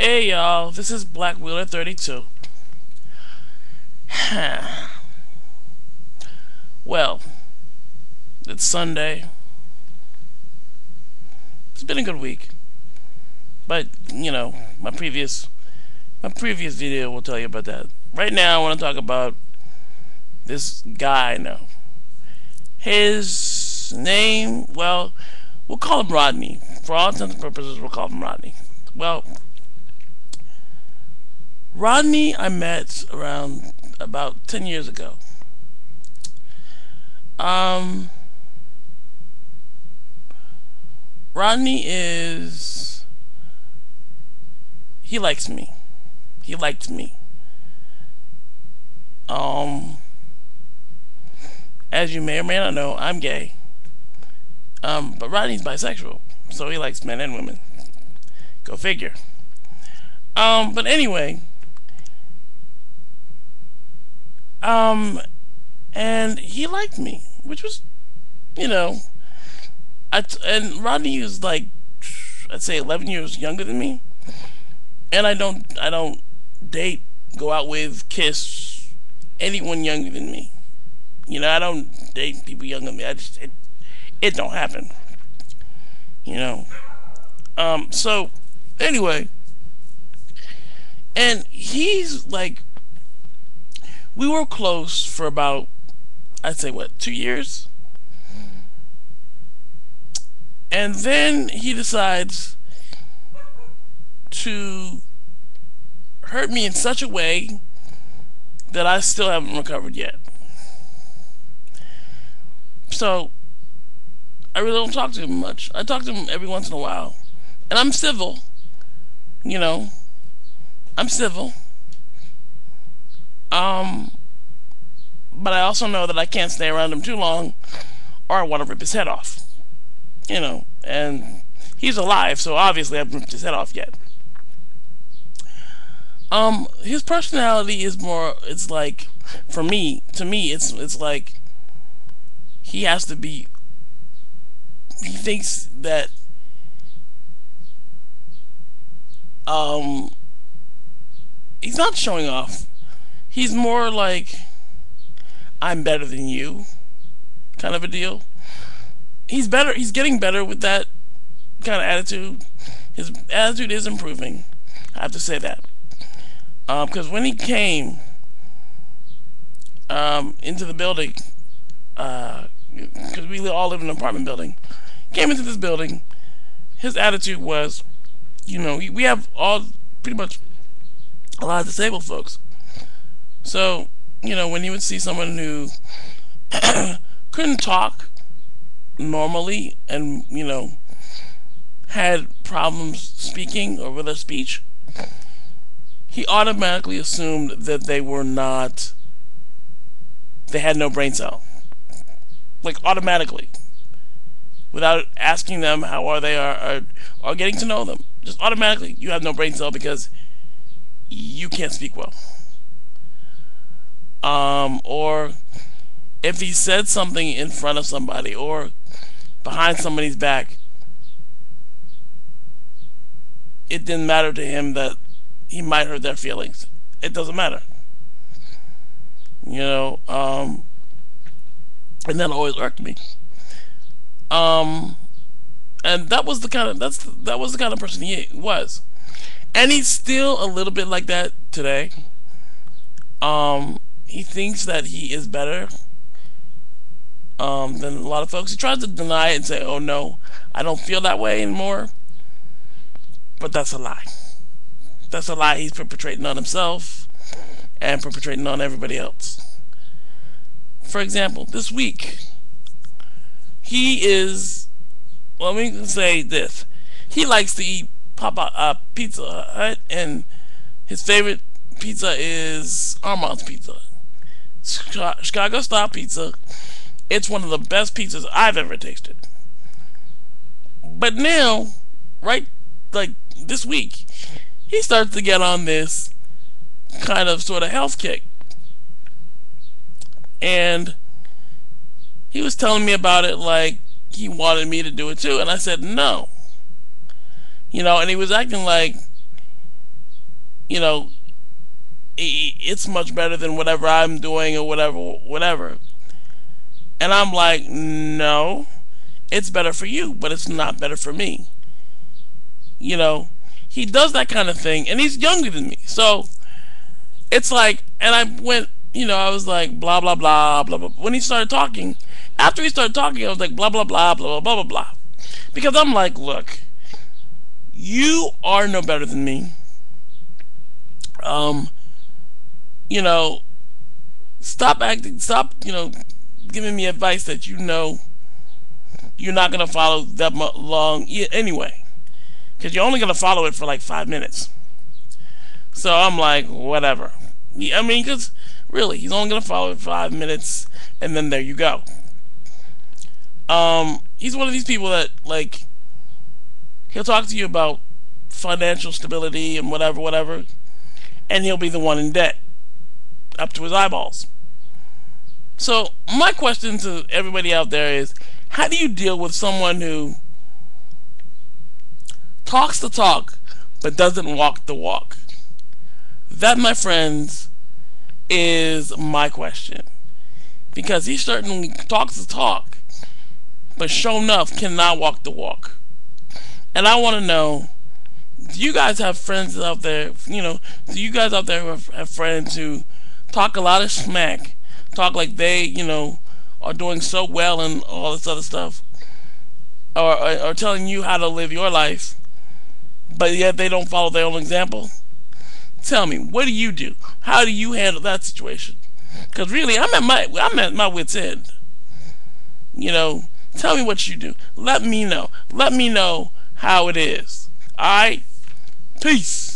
Hey y'all, this is Black Wheeler 32. Well, it's Sunday. It's been a good week. But, my previous video will tell you about that. Right now I want to talk about this guy I know. His name, well, we'll call him Rodney. For all intents and purposes, we'll call him Rodney. Well, Rodney I met around about 10 years ago. Um, Rodney he likes me. He liked me. Um, as you may or may not know, I'm gay. But Rodney's bisexual, so he likes men and women. Go figure. But anyway, and he liked me, which was, you know, and Rodney is like, I'd say 11 years younger than me, and I don't date, go out with, kiss anyone younger than me. I don't date people younger than me. It don't happen. You know. So anyway, and he's like, we were close for about, I'd say, what, 2 years? And then he decides to hurt me in such a way that I still haven't recovered yet. So I really don't talk to him much. I talk to him every once in a while. And I'm civil. You know. I'm civil. But I also know that I can't stay around him too long or I want to rip his head off. And he's alive, so obviously I haven't ripped his head off yet. His personality is more, it's like, to me, it's like he has to be, he thinks that, he's not showing off. He's more like, I'm better than you, kind of a deal. He's getting better with that kind of attitude. His attitude is improving. I have to say that. Because when he came into the building, because we all live in an apartment building, came into this building, his attitude was, we have all pretty much a lot of disabled folks. So, when he would see someone who couldn't talk normally and, had problems speaking or with their speech, he automatically assumed that they had no brain cell. Like, automatically. Without asking them how are they or getting to know them. Just automatically, you have no brain cell because you can't speak well. Or if he said something in front of somebody or behind somebody's back, it didn't matter to him that he might hurt their feelings. It doesn't matter. And that always irked me. And that was the kind of person he was. And he's still a little bit like that today. He thinks that he is better than a lot of folks. He tries to deny it and say, oh no, I don't feel that way anymore. But that's a lie. That's a lie he's perpetrating on himself and perpetrating on everybody else. For example, this week, he is, well, we can say this. He likes to eat Pizza Hut, and his favorite pizza is Armand's Pizza. Chicago style pizza. It's one of the best pizzas I've ever tasted. But now, right, like this week, he starts to get on this kind of sort of health kick. And he was telling me about it like he wanted me to do it too, and I said no. And he was acting like you know, it's much better than whatever I'm doing or whatever. And I'm like, no, it's better for you, but it's not better for me. You know, he does that kind of thing, and he's younger than me. So it's like, and I went, I was like, blah, blah, blah, blah, blah. When he started talking, after he started talking, I was like, blah, blah, blah, blah, blah, blah, blah. Because I'm like, look, you are no better than me. Um, you know, stop, giving me advice that you're not going to follow that long anyway. Because you're only going to follow it for like 5 minutes. So I'm like, whatever. I mean, because really, he's only going to follow it 5 minutes, and then there you go. He's one of these people that, like, he'll talk to you about financial stability and whatever, and he'll be the one in debt up to his eyeballs. So my question to everybody out there is, how do you deal with someone who talks the talk but doesn't walk the walk? That, my friends, is my question. Because he certainly talks the talk, but sure enough cannot walk the walk. And I want to know, do you guys have friends out there, do you guys out there have friends who talk a lot of smack, talk like they, are doing so well and all this other stuff, or telling you how to live your life, but yet they don't follow their own example? Tell me, what do you do? How do you handle that situation? Because really, I'm at my wit's end. Tell me what you do. Let me know. Let me know how it is. Alright? Peace.